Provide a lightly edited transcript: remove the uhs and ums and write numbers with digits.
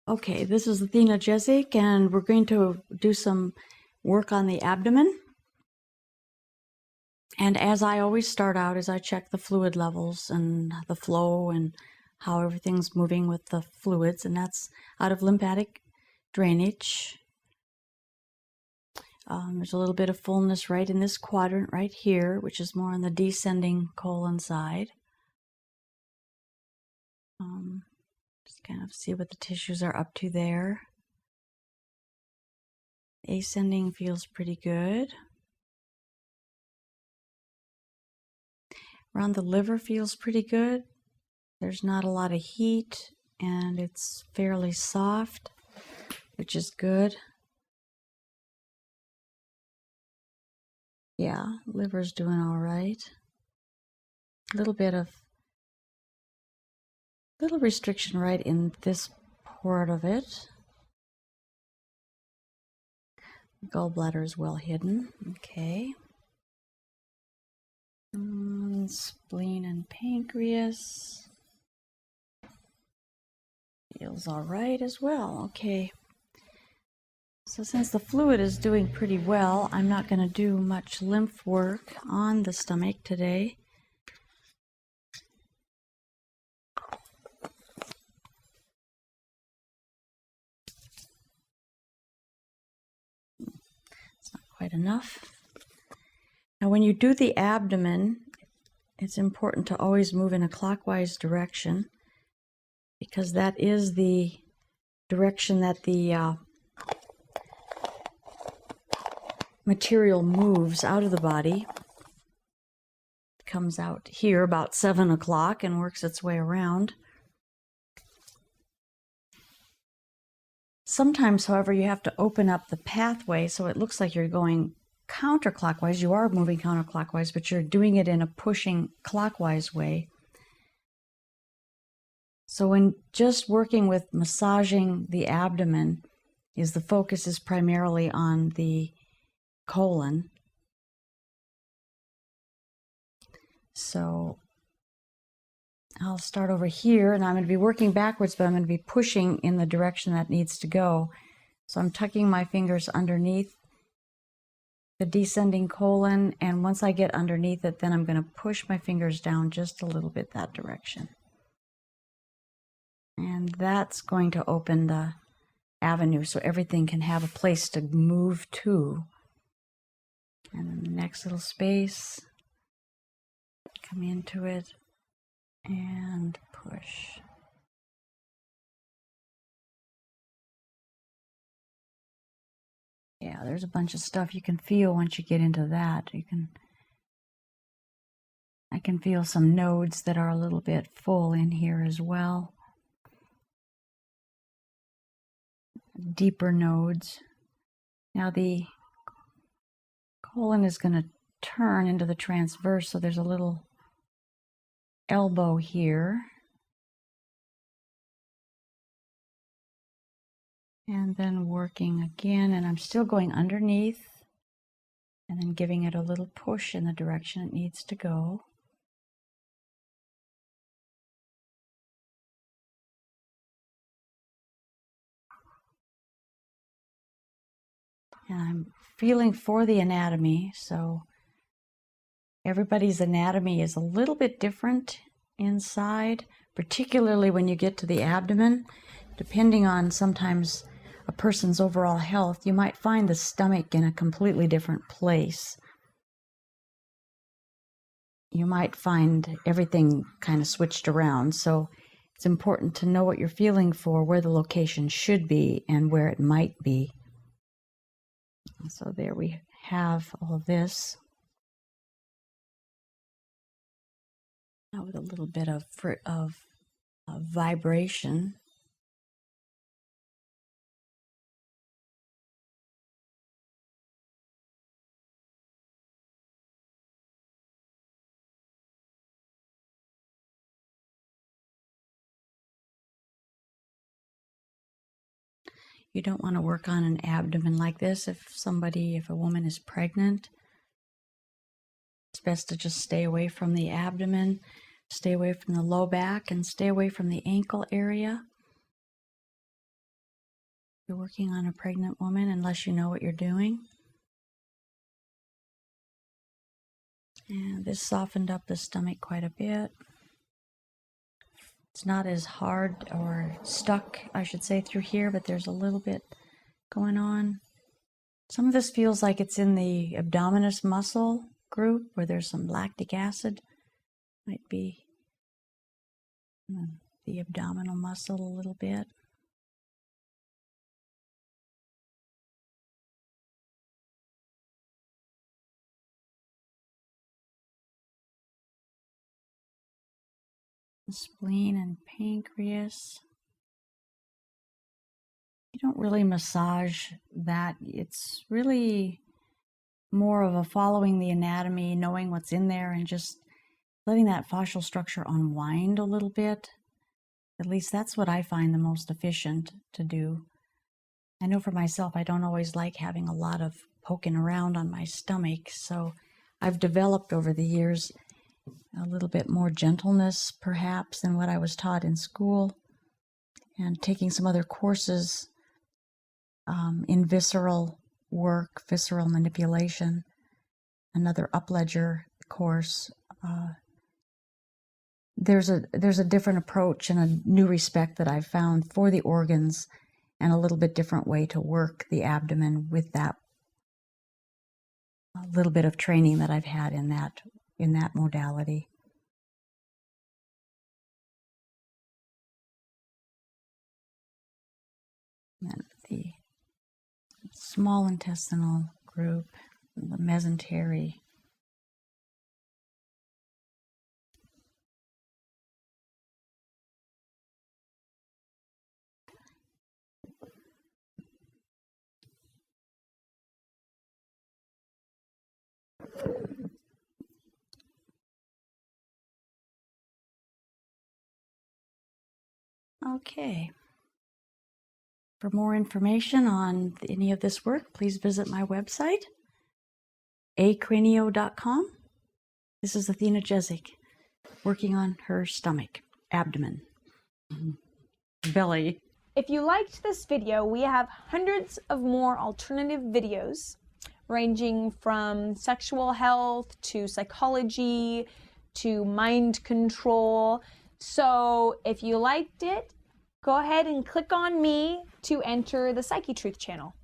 Okay, this is Athena Jezik, and we're going to do some work on the abdomen. And as I always start out, is I check the fluid levels and the flow and how everything's moving with the fluids, and that's out of lymphatic drainage. There's a little bit of fullness right in this quadrant right here, which is more on the descending colon side. Just kind of see what the tissues are up to there. Ascending feels pretty good. Around the liver feels pretty good. There's not a lot of heat and it's fairly soft, which is good. Yeah, liver's doing all right. A little restriction right in this part of it. Gallbladder is well hidden. Okay. Spleen and pancreas feels all right as well. Okay. So since the fluid is doing pretty well, I'm not going to do much lymph work on the stomach today. It's not quite enough. Now when you do the abdomen, it's important to always move in a clockwise direction because that is the direction that the material moves out of the body. It comes out here about 7 o'clock and works its way around. Sometimes, however, you have to open up the pathway so it looks like you're going counterclockwise. You are moving counterclockwise, but you're doing it in a pushing clockwise way. So when just working with massaging the abdomen, the focus is primarily on the colon. So I'll start over here, and I'm going to be working backwards, but I'm going to be pushing in the direction that needs to go. So I'm tucking my fingers underneath the descending colon, and once I get underneath it, then I'm going to push my fingers down just a little bit that direction. And that's going to open the avenue so everything can have a place to move to. And then the next little space, come into it and push. Yeah, there's a bunch of stuff you can feel once you get into that. I can feel some nodes that are a little bit full in here as well. Deeper nodes. Now the colon is going to turn into the transverse, so there's a little elbow here. And then working again, and I'm still going underneath and then giving it a little push in the direction it needs to go. And I'm feeling for the anatomy, so everybody's anatomy is a little bit different inside, particularly when you get to the abdomen. Depending on sometimes a person's overall health, you might find the stomach in a completely different place. You might find everything kind of switched around, so it's important to know what you're feeling for, where the location should be, and where it might be. So there we have all this. Now with a little bit of vibration. You don't want to work on an abdomen like this if a woman is pregnant. It's best to just stay away from the abdomen, stay away from the low back, and stay away from the ankle area. You're working on a pregnant woman unless you know what you're doing. And this softened up the stomach quite a bit. It's not as hard or stuck, I should say, through here, but there's a little bit going on. Some of this feels like it's in the abdominis muscle group where there's some lactic acid. Might be the abdominal muscle a little bit. The spleen and pancreas. You don't really massage that. It's really more of a following the anatomy, knowing what's in there, and just letting that fascial structure unwind a little bit. At least that's what I find the most efficient to do. I know for myself, I don't always like having a lot of poking around on my stomach, so I've developed over the years a little bit more gentleness, perhaps, than what I was taught in school, and taking some other courses in visceral work, visceral manipulation, another Upledger course. There's a different approach and a new respect that I've found for the organs, and a little bit different way to work the abdomen with that a little bit of training that I've had in that modality. And the small intestinal group, the mesentery. Okay. For more information on any of this work, please visit my website, acranio.com. This is Athena Jezik, working on her stomach, abdomen, belly. If you liked this video, we have hundreds of more alternative videos ranging from sexual health to psychology to mind control. So if you liked it, go ahead and click on me to enter the Psyche Truth channel.